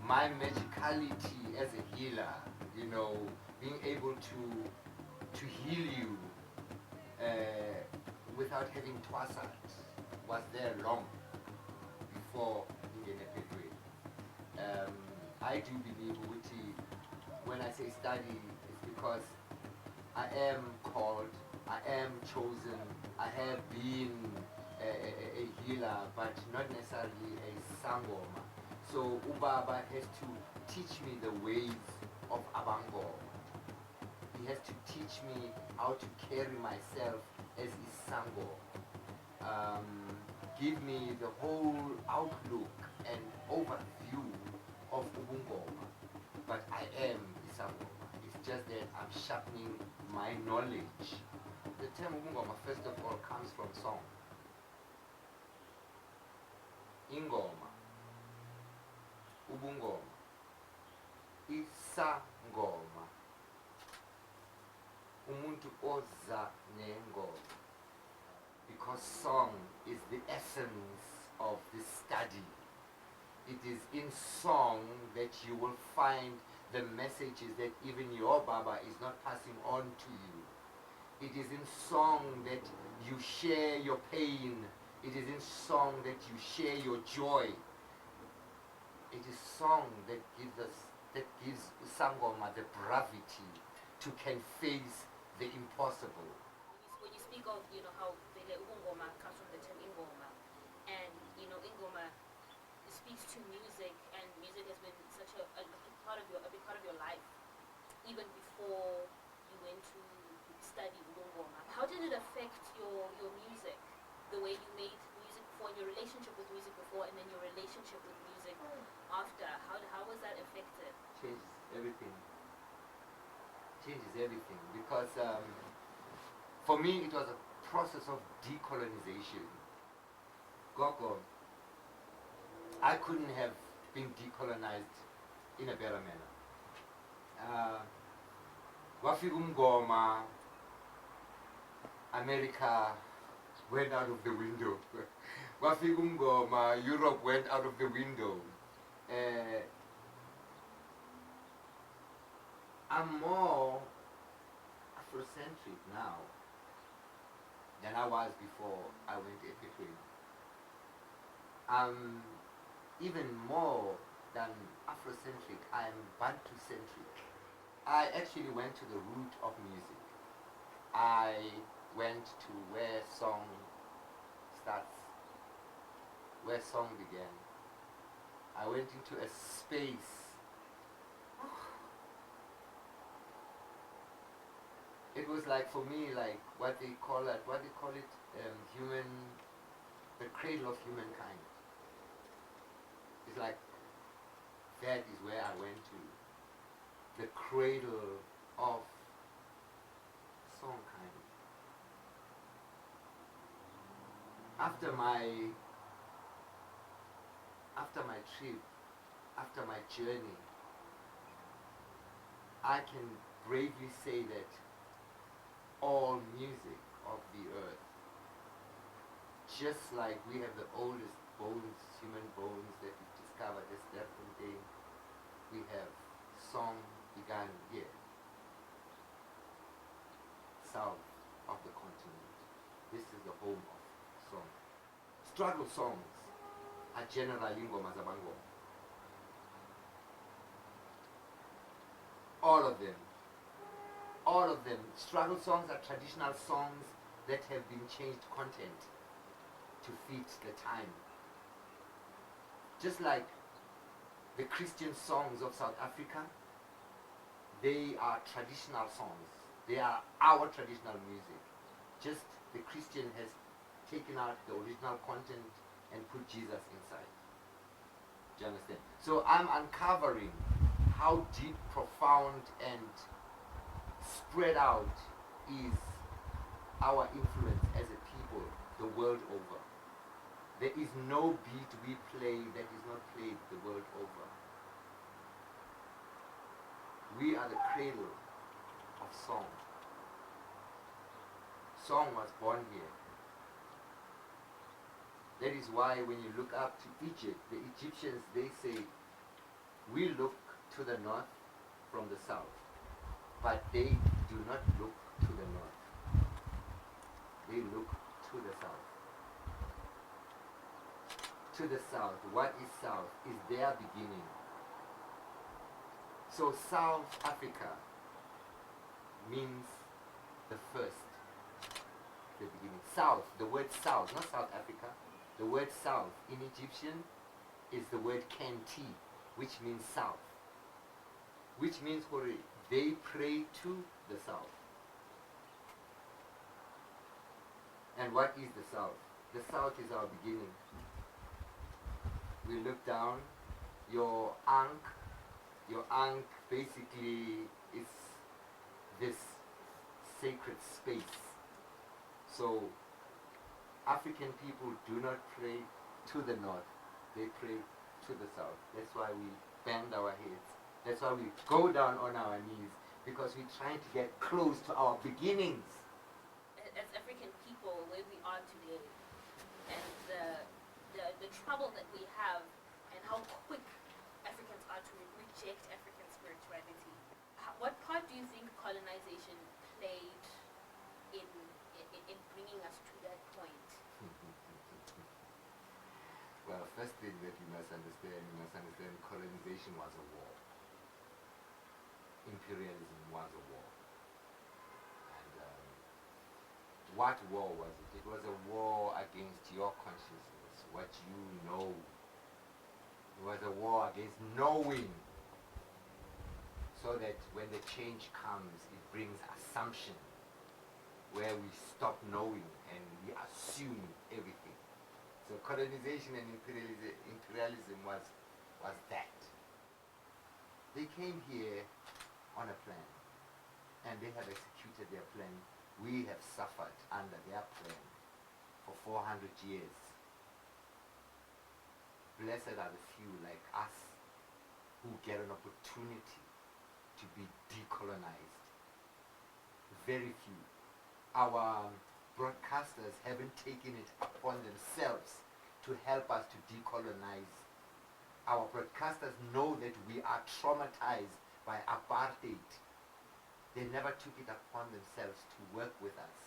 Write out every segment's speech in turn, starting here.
My magicality as a healer, you know, being able to heal you without having twasat was there long before Ingenepetwe. I do believe Uti, when I say study, it's because I am called, I am chosen, I have been a healer, but not necessarily a Sangoma. So Ubaba has to teach me the ways of Abango. He has to teach me how to carry myself as Isango. Give me the whole outlook and overview of Ubungoma. But I am Isangoma. It's just that I'm sharpening my knowledge. The term Ubungoma, first of all, comes from song. Ingoma. Ubungoma, Isangoma, umuntu oza nengoma. Because song is the essence of the study. It is in song that you will find the messages that even your Baba is not passing on to you. It is in song that you share your pain. It is in song that you share your joy. It is song that gives Sangoma the bravity to can face the impossible. When you speak of, you know, how Vele Ubungoma comes from the term Ingoma, and you know, Ingoma speaks to music, and music has been such a big part of your life, even before you went to study Ubungoma. How did it affect your music, the way you made music before, and your relationship with music before, and then your relationship with music after? How was that affected? Changes everything. Changes everything, because for me it was a process of decolonization. Gogo, I couldn't have been decolonized in a better manner. Wafigumgoma, America went out of the window. Wafigumgoma, Europe went out of the window. I'm more Afrocentric now than I was before I went to Epiphany. I'm even more than Afrocentric, I am Bantu-centric. I actually went to the root of music. I went to where song starts, where song began. I went into a space. It was like, for me, like what they call it, human, the cradle of humankind. It's like, that is where I went to, the cradle of songkind. After my trip, after my journey, I can bravely say that all music of the earth, just like we have the oldest bones, human bones that we've discovered as Day, we have song began here, south of the continent. This is the home of song. Struggle songs are generally ngoma zabango. All of them. All of them. Struggle songs are traditional songs that have been changed content to fit the time. Just like the Christian songs of South Africa, they are traditional songs. They are our traditional music. Just the Christian has taken out the original content and put Jesus inside. Do you understand? So I'm uncovering how deep, profound, and spread out is our influence as a people the world over. There is no beat we play that is not played the world over. We are the cradle of song. Song was born here. That is why when you look up to Egypt, the Egyptians, they say, we look to the north from the south, but they do not look to the north. They look to the south. To the south. What is south? Is their beginning. So South Africa means the first, the beginning. South, the word south, not South Africa. The word south in Egyptian is the word Kenti, which means south. Which means they pray to the south. And what is the south? The south is our beginning. We look down, your ankh basically is this sacred space. So African people do not pray to the north, they pray to the south. That's why we bend our heads. That's why we go down on our knees, because we're trying to get close to our beginnings. As African people, where we are today, and the trouble that we have, and how quick Africans are to reject African spirituality. What part do you think colonization played in bringing us to that point? Well, first thing that you must understand colonization was a war. Imperialism was a war. And what war was it? It was a war against your consciousness, what you know. It was a war against knowing, so that when the change comes, it brings assumption, where we stop knowing and we assume everything. So colonization and imperialism was that. They came here on a plan, and they have executed their plan. We have suffered under their plan for 400 years. Blessed are the few like us who get an opportunity to be decolonized. Very few. Our broadcasters haven't taken it upon themselves to help us to decolonize. Our broadcasters know that we are traumatized by apartheid. They never took it upon themselves to work with us.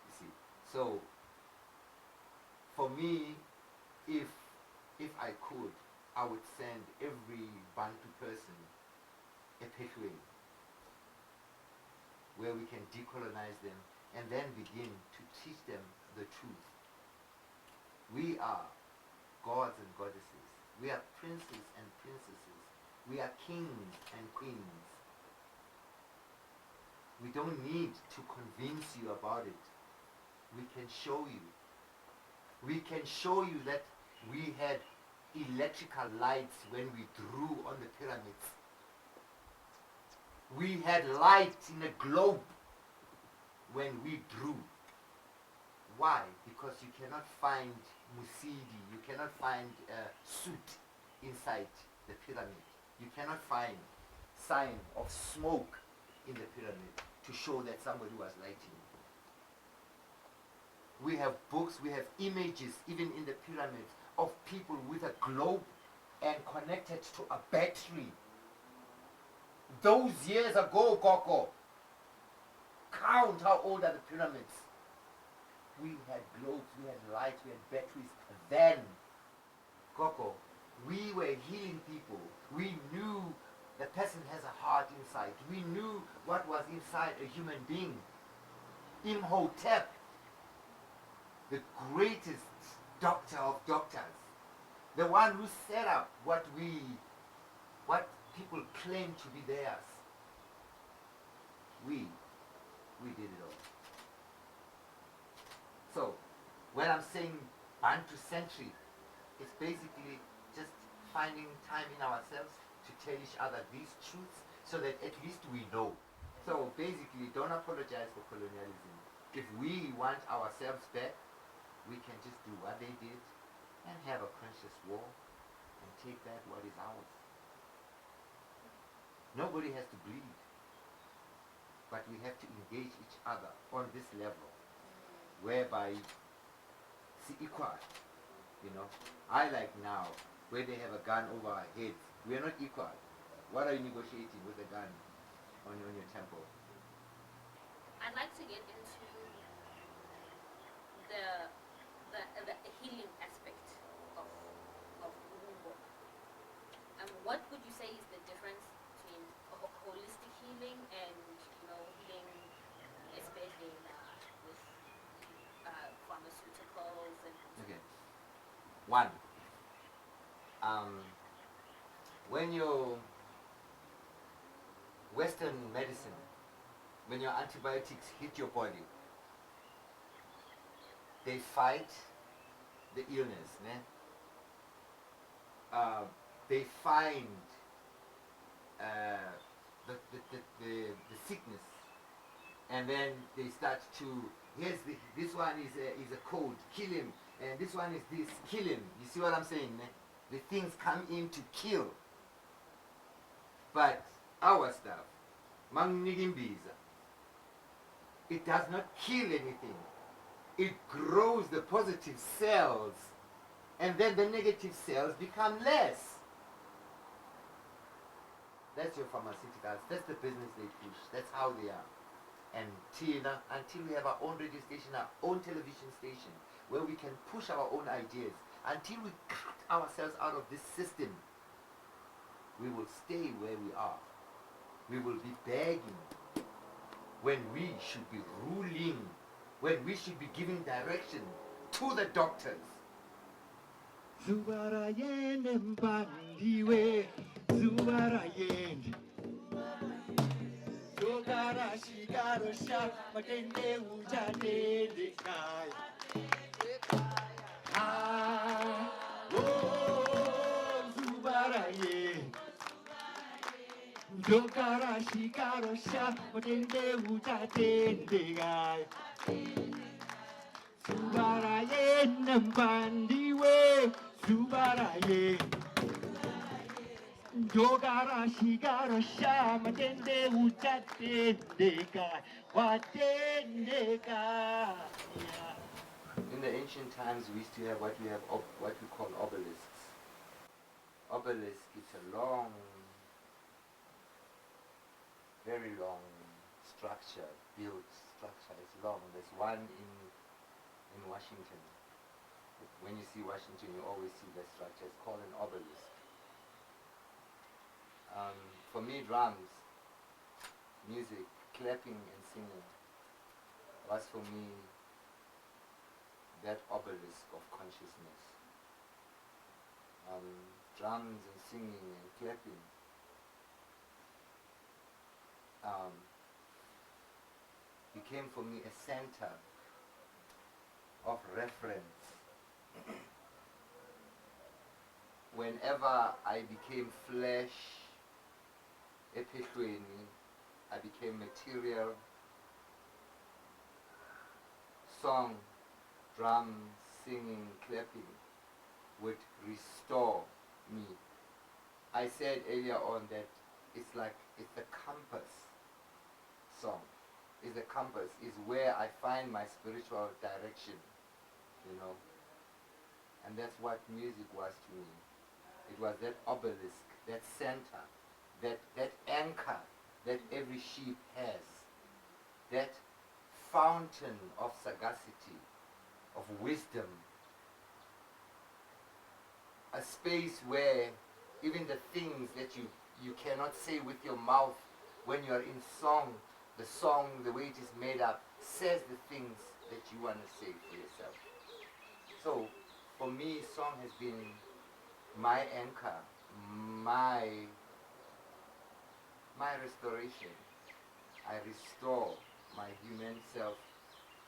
You see, so for me, if I could, I would send every Bantu person a pathway where we can decolonize them and then begin to teach them the truth. We are gods and goddesses. We are princes and princesses. We are kings and queens. We don't need to convince you about it. We can show you. We can show you that we had electrical lights when we drew on the pyramids. We had light in a globe when we drew. Why? Because you cannot find musidi, you cannot find soot inside the pyramid. You cannot find sign of smoke in the pyramid to show that somebody was lighting. We have books, we have images, even in the pyramids, of people with a globe and connected to a battery. Those years ago, Koko, count how old are the pyramids. We had globes, we had lights, we had batteries. Then, Koko, we were healing people. We knew The person has a heart inside. We knew what was inside a human being. Imhotep, the greatest doctor of doctors, the one who set up what people claim to be theirs. We did it all. So, when I'm saying Bantu-centric, it's basically just finding time in ourselves to tell each other these truths so that at least we know. So basically, don't apologize for colonialism. If we want ourselves back, we can just do what they did and have a conscious war and take back what is ours. Nobody has to bleed, but we have to engage each other on this level, whereby see equal. You know, I like now where they have a gun over our heads. We are not equal. What are you negotiating with a gun on your temple? I'd like to get into the healing aspect of ubuntu. What would you say is the difference between holistic healing and healing, especially with pharmaceuticals and? Okay. One. When your Western medicine, when your antibiotics hit your body, they fight the illness, né? They find the sickness, and then they start to, this one is a cold, kill him, and this one is this, kill him. You see what I'm saying? Ne? The things come in to kill. But our stuff, Mangnigimbiza, it does not kill anything. It grows the positive cells, and then the negative cells become less. That's your pharmaceuticals. That's the business they push. That's how they are. Until we have our own radio station, our own television station, where we can push our own ideas, until we cut ourselves out of this system, we will stay where we are. We will be begging when we should be ruling, when we should be giving direction to the doctors. Zubarayende mpandiwe, Zubarayende. Jogara shigaro sha, matende ujatende kai. Ah, oh, Zubarayende. Jogara shigaro sha, matende ujatende kai. Zubarayende mpandiwe, Zubarayende. Jogara shigara shama tende utatendeka watendeka. In the ancient times, we used to have what we call obelisks. Obelisk is a long, very long structure, built structure. It's long. There's one in Washington. When you see Washington, you always see that structure. It's called an obelisk. For me, drums, music, clapping and singing was for me that obelisk of consciousness. Drums and singing and clapping became for me a center of reference. Whenever I became flesh, I became material. Song, drum, singing, clapping would restore me. I said earlier on that it's a compass. Song is a compass, is where I find my spiritual direction, and that's what music was to me. It was that obelisk, that center, that anchor that every sheep has, that fountain of sagacity, of wisdom, a space where even the things that you you cannot say with your mouth when you are in song. The song, the way it is made up, says the things that you want to say for yourself. So, for me, song has been my anchor, my restoration. I restore my human self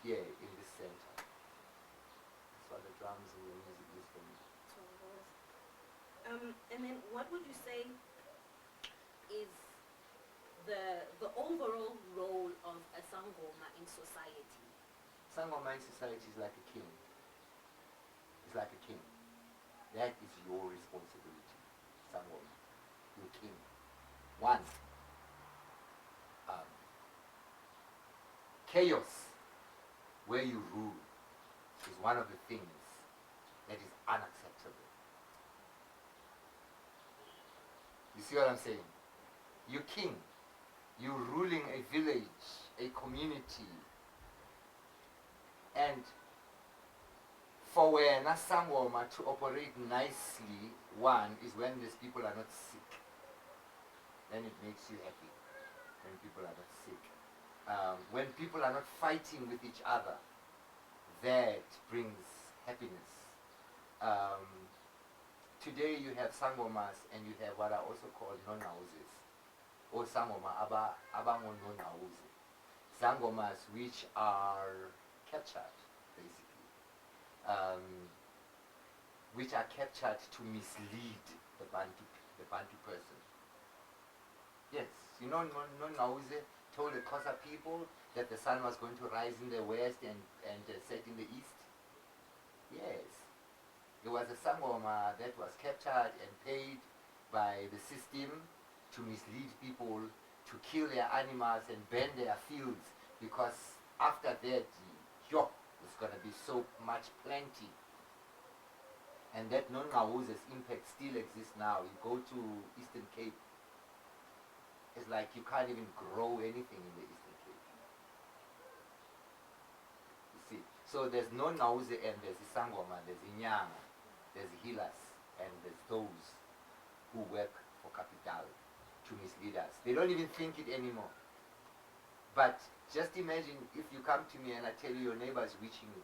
here in the center. That's what the drums and the music is for me. And then what would you say is the overall role of a Sangoma in society? Sangoma in society is like a king. It's like a king. That is your responsibility, Sangoma. You're king. One, chaos, where you rule, is one of the things that is unacceptable. You see what I'm saying? You're king. You're ruling a village, a community. And for when a Sangoma to operate nicely, one is when these people are not sick. Then it makes you happy when people are not sick. When people are not fighting with each other, that brings happiness. Today you have Sangomas and you have what are also called non-houses, or Sangoma abango non-houses. Sangomas which are captured, basically, which are captured to mislead the Bantu person. Yes, you know, non-houses told the Xhosa people that the sun was going to rise in the west and set in the east. Yes. There was a Sangoma that was captured and paid by the system to mislead people, to kill their animals and burn their fields, because after that, there's going to be so much plenty. And that non-Ngawuze's impact still exists now. You go to Eastern Cape, it's like you can't even grow anything in the Eastern Cape. You see, so there's no Ngawuze and there's Sangoma, there's Inyanga, there's healers, and there's those who work for capital to mislead us. They don't even think it anymore. But just imagine if you come to me and I tell you your neighbor is witching you.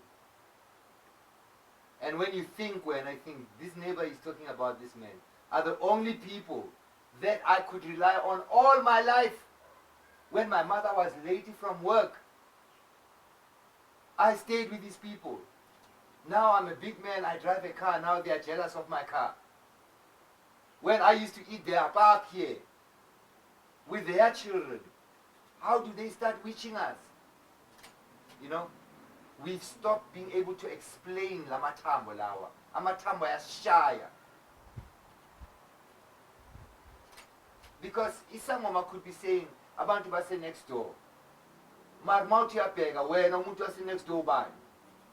And when I think this neighbor is talking about this man, are the only people that I could rely on all my life. When my mother was late from work, I stayed with these people. Now I'm a big man, I drive a car, now they are jealous of my car. When I used to eat their pap here, with their children, how do they start witching us? You know, we've stopped being able to explain lamatambo lawa. Amatambo yashaya. Because Isangoma could be saying, abantu base next door. Marmauti apega, where no muntu ase next door by.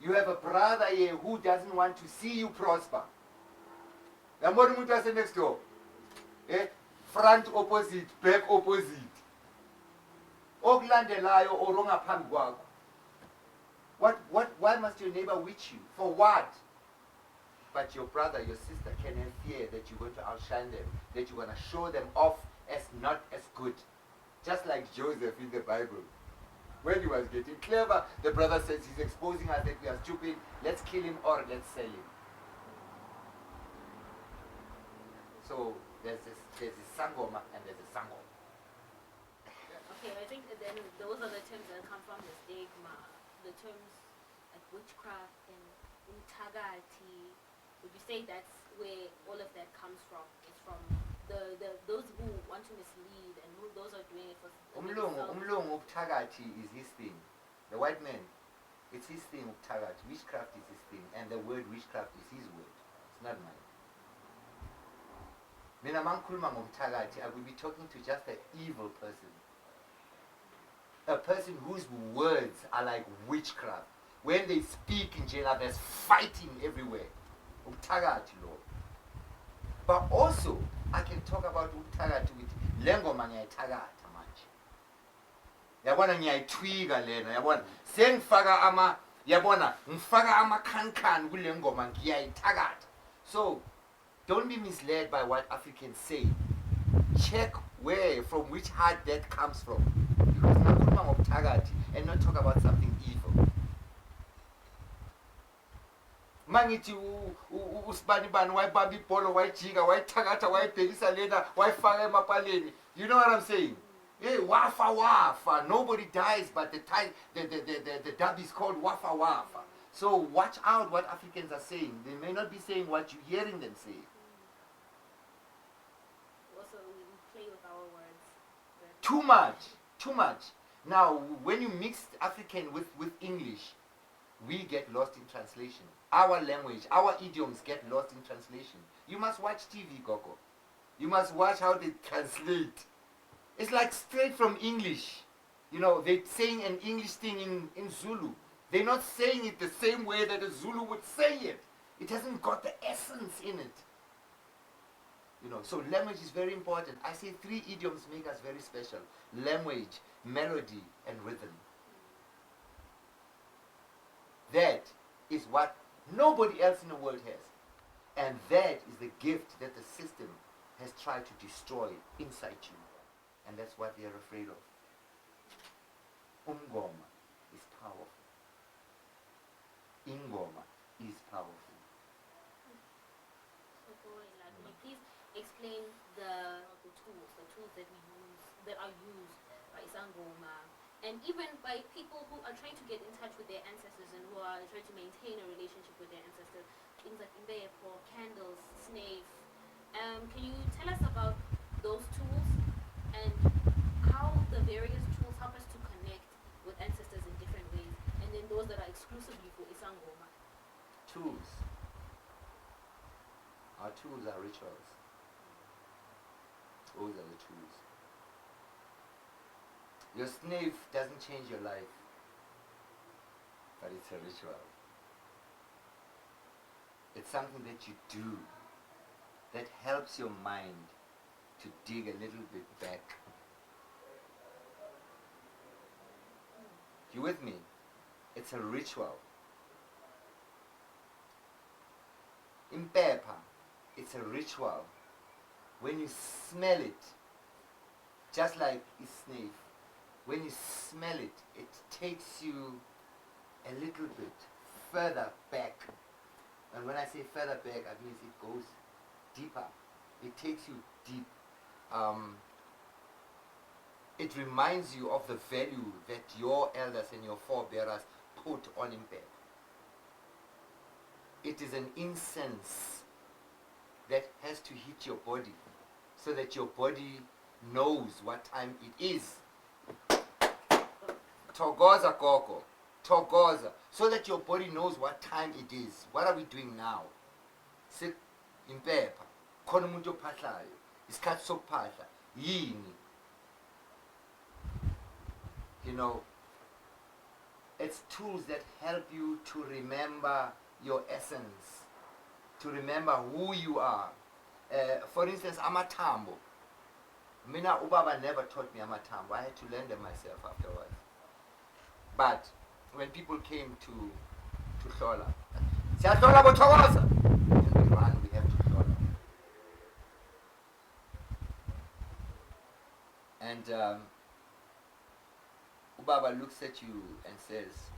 You have a brother here who doesn't want to see you prosper. Yambona muntu ase next door. Front opposite, back opposite. Okulandelayo oronga phambi kwakho. Why must your neighbor witch you? For what? But your brother, your sister can have fear that you're going to outshine them, that you're going to show them off as not as good. Just like Joseph in the Bible. When he was getting clever, the brother says he's exposing us that we are stupid, let's kill him or let's sell him. So there's a Sangoma and there's a Sangoma. Okay, I think then those are the terms that come from the stigma. The terms like witchcraft and untagati. Would you say that's where all of that comes from? It's from those who want to mislead and who those are doing it for Umlungu ubuthakathi is his thing. The white man, it's his thing ubuthakathi. Witchcraft is his thing, and the word witchcraft is his word. It's not mine. Mina mangikhuluma ngobuthakathi, I will be talking to just an evil person. A person whose words are like witchcraft. When they speak in jail, there's fighting everywhere. Ubuthakathi Lord. But also, I can talk about ubuthakathi with lengoma ngiyayithakatha manje. Yabona ngiyayithwika lena, yabona sengifaka ngifaka amakhankani kule ngoma ngiyayithakatha. So don't be misled by what Africans say. check from which heart that comes from. Because ngakhuluma ngobuthakathi and not talk about something evil. Mangithi usibani bani wayibamba ibholo wayijika wayithakatha wayibhekisa lena wayifaka emapaleni. You know what I'm saying? Hey, wafa. Nobody dies, but the dub is called wafa. So watch out what Africans are saying. They may not be saying what you're hearing them say. Also, we play with our words. Too much. Now, when you mix African with English, we get lost in translation. Our language, our idioms get lost in translation. You must watch TV, Coco. You must watch how they translate. It's like straight from English. You know, they're saying an English thing in Zulu. They're not saying it the same way that a Zulu would say it. It hasn't got the essence in it. You know, so language is very important. I say 3 idioms make us very special. Language, melody, and rhythm. That is what nobody else in the world has. And that is the gift that the system has tried to destroy inside you. And that's what they are afraid of. Umngoma is powerful. Ingoma is powerful. So boy, like, can you please explain the tools that we use, that are used by Sangoma, and even by people who are trying to get in touch with their ancestors and who are trying to maintain a relationship with their ancestors, things like imbepo, candles, snave. Can you tell us about those tools and how the various tools help us to connect with ancestors in different ways, and then those that are exclusively for Isangoma? Tools. Our tools are rituals. Those are the tools. Your snave doesn't change your life, but it's a ritual. It's something that you do that helps your mind to dig a little bit back. You with me? It's a ritual. In pepper, it's a ritual. When you smell it, just like a snake, when you smell it, it takes you a little bit further back. And when I say further back, that means it goes deeper. It takes you deep. It reminds you of the value that your elders and your forebearers put on impact. It is an incense that has to hit your body so that your body knows what time it is. Togoza koko. Togoza. So that your body knows what time it is. What are we doing now? Sit in paper. Khona umuntu ophahlayo. Isikhathi sokuphahla. Yini? You know, it's tools that help you to remember your essence, to remember who you are. For instance, amathambo. Mina ubaba never taught me amathambo. I had to learn them myself afterwards. But when people came to hlola, siyahlola bothokoza, and we run, we have to hlola. And ubaba looks at you and says,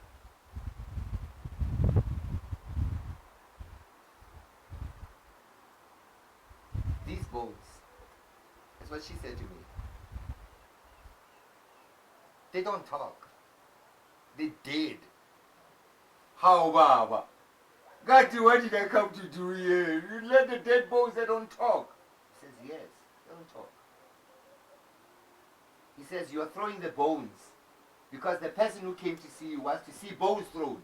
these bones, that's what she said to me, they don't talk. They dead. How, Baba? God, what did I come to do here? You let the dead bones, they don't talk. He says, yes, they don't talk. He says, you are throwing the bones because the person who came to see you wants to see bones thrown.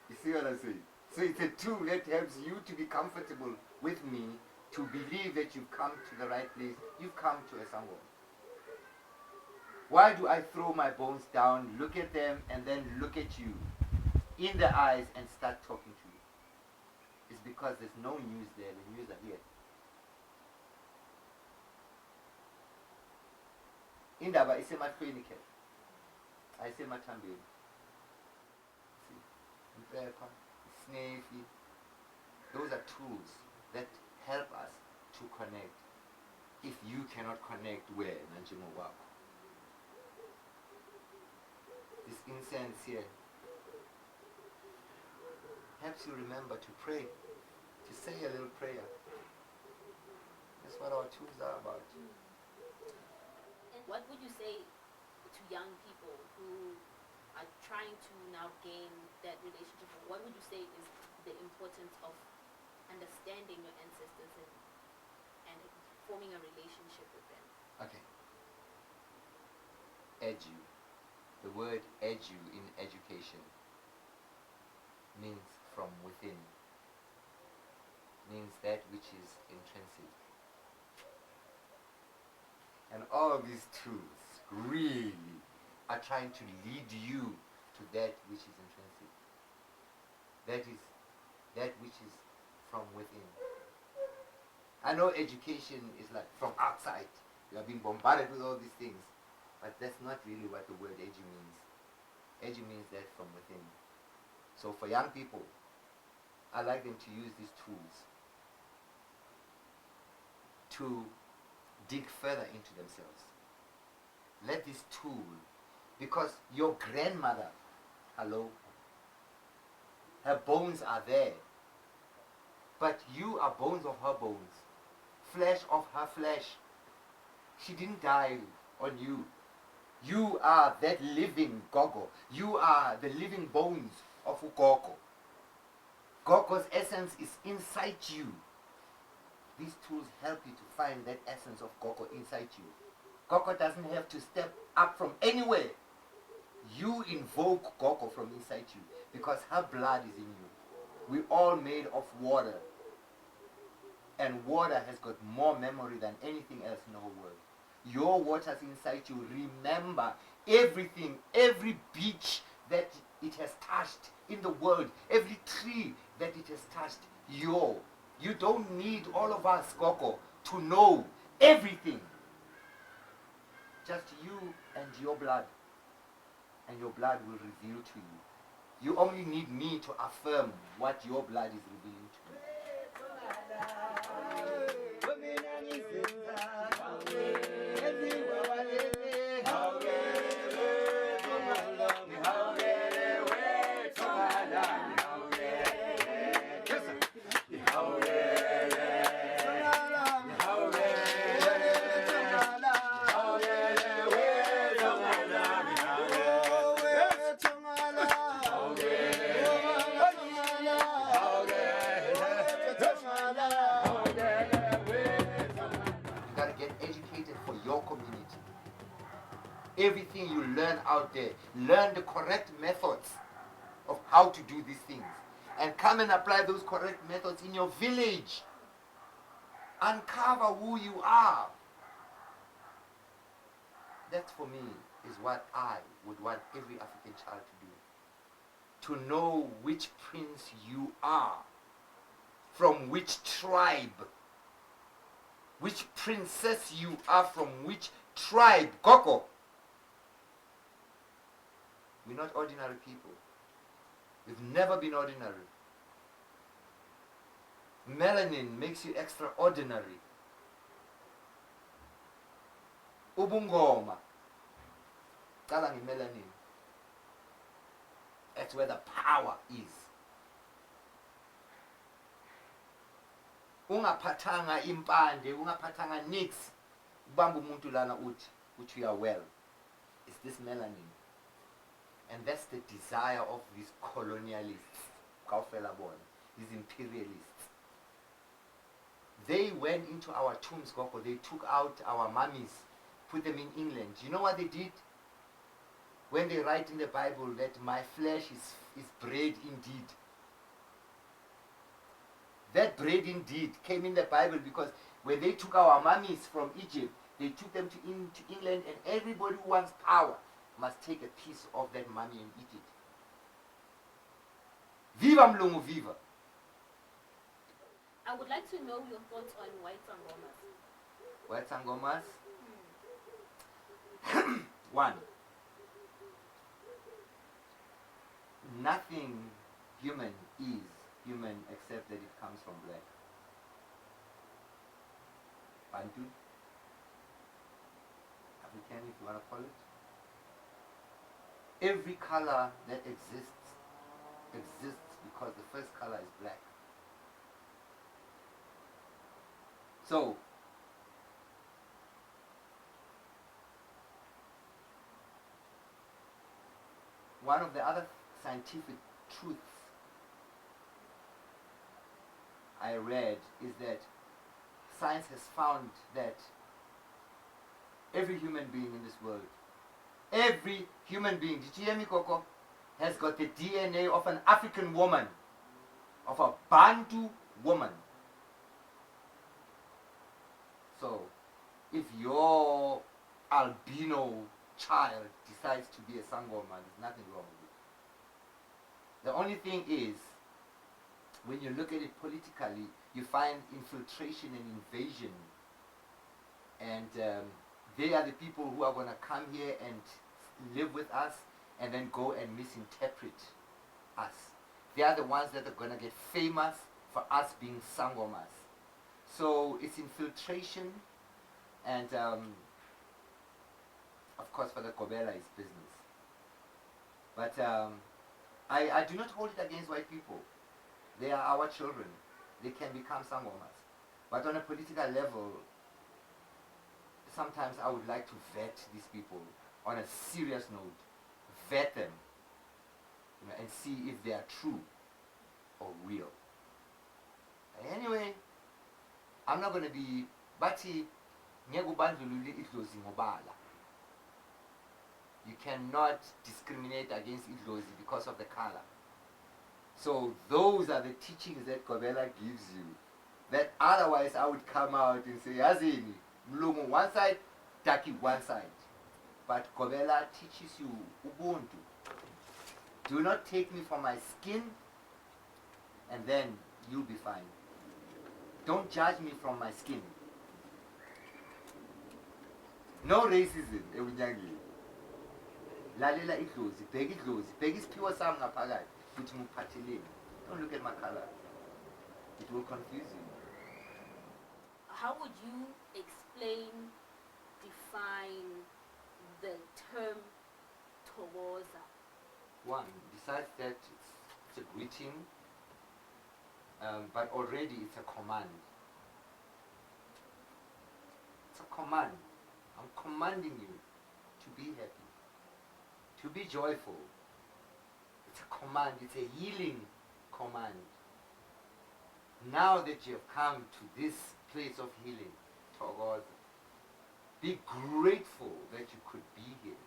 You see what I'm saying? So it's a tool that helps you to be comfortable with me, to believe that you've come to the right place. You've come to a Sangoma. Why do I throw my bones down, look at them, and then look at you in the eyes and start talking to you? It's because there's no news there. The news are here. Indaba isemahlweni ke. Ayisemathambeni. See, impepha, snaky. Those are tools that help us to connect. If you cannot connect, where nanjimo wako? This incense here helps you remember to pray, to say a little prayer. That's what our tools are about. And what would you say to young people who are trying to now gain that relationship? What would you say is the importance of understanding your ancestors and forming a relationship with them? Okay. Edu. The word edu in education means from within. Means that which is intrinsic. And all of these tools really are trying to lead you to that which is intrinsic. That is that which is from within. I know education is like from outside. You are being bombarded with all these things. But that's not really what the word edu means. Edu means that from within. So for young people, I like them to use these tools to dig further into themselves. Let this tool, because your grandmother, hello, her bones are there, but you are bones of her bones, flesh of her flesh. She didn't die on you. You are that living gogo. You are the living bones of Ugogo. Gogo's essence is inside you. These tools help you to find that essence of Gogo inside you. Gogo doesn't have to step up from anywhere. You invoke Gogo from inside you because her blood is in you. We're all made of water. And water has got more memory than anything else in the whole world. Your water's inside you. Remember everything, every beach that it has touched in the world, every tree that it has touched. You don't need all of us, Gogo, to know everything. Just you and your blood. And your blood will reveal to you. You only need me to affirm what your blood is revealing to you. Everything you learn out there, learn the correct methods of how to do these things and come and apply those correct methods in your village. Uncover who you are. That for me is what I would want every African child to do. To know which prince you are, from which tribe, which princess you are, from which tribe. Gogo. We're not ordinary people. We've never been ordinary. Melanin makes you extraordinary. Ubungoma. Kalangi melanin. That's where the power is. Ungaphathanga impande, ungaphathanga nix. Bambu muntu lana uthi, which we are well. It's this melanin. And that's the desire of these colonialists, these imperialists. They went into our tombs, Gogo. They took out our mummies, put them in England. You know what they did? When they write in the Bible that my flesh is bread indeed. That bread indeed came in the Bible because when they took our mummies from Egypt, they took them to England, and everybody who wants power must take a piece of that mummy and eat it. Viva Mlungu, viva! I would like to know your thoughts on white sangomas. White sangomas? One, nothing human is human except that it comes from black? Bantu? African, if you want to call it. Every color that exists because the first color is black. So, one of the other scientific truths I read is that science has found that every human being in this world, every human being, did you hear me, Coco, has got the DNA of an African woman, of a Bantu woman. So, if your albino child decides to be a Sangoma, there's nothing wrong with it. The only thing is, when you look at it politically, you find infiltration and invasion. And they are the people who are going to come here and live with us and then go and misinterpret us. They are the ones that are going to get famous for us being Sangomas. So it's infiltration, and of course for the Kobela is business. But I do not hold it against white people. They are our children. They can become Sangomas. But on a political level, sometimes I would like to vet these people on a serious note. Vet them, you know, and see if they are true or real. Anyway, I'm not going to be bathi ngekubandlulula idlozi ngobala. You cannot discriminate against idlozi because of the color. So those are the teachings that Kobela gives you. That otherwise I would come out and say, Yazini, Mlungu one side, Taki one side. But Kobela teaches you ubuntu. Do not take me for my skin, and then you'll be fine. Don't judge me from my skin. No racism, Ewunyangi. Lalela idlozi, bheka idlozi, bheka isiphiwo sami ngaphakathi, futhi ngiphatheleni. Don't look at my color. It will confuse you. How would you explain, define the term Towoza? One, besides that, it's a greeting, but already it's a command. It's a command. I'm commanding you to be happy, to be joyful. It's a command, it's a healing command. Now that you have come to this place of healing, Togoza, be grateful that you could be here.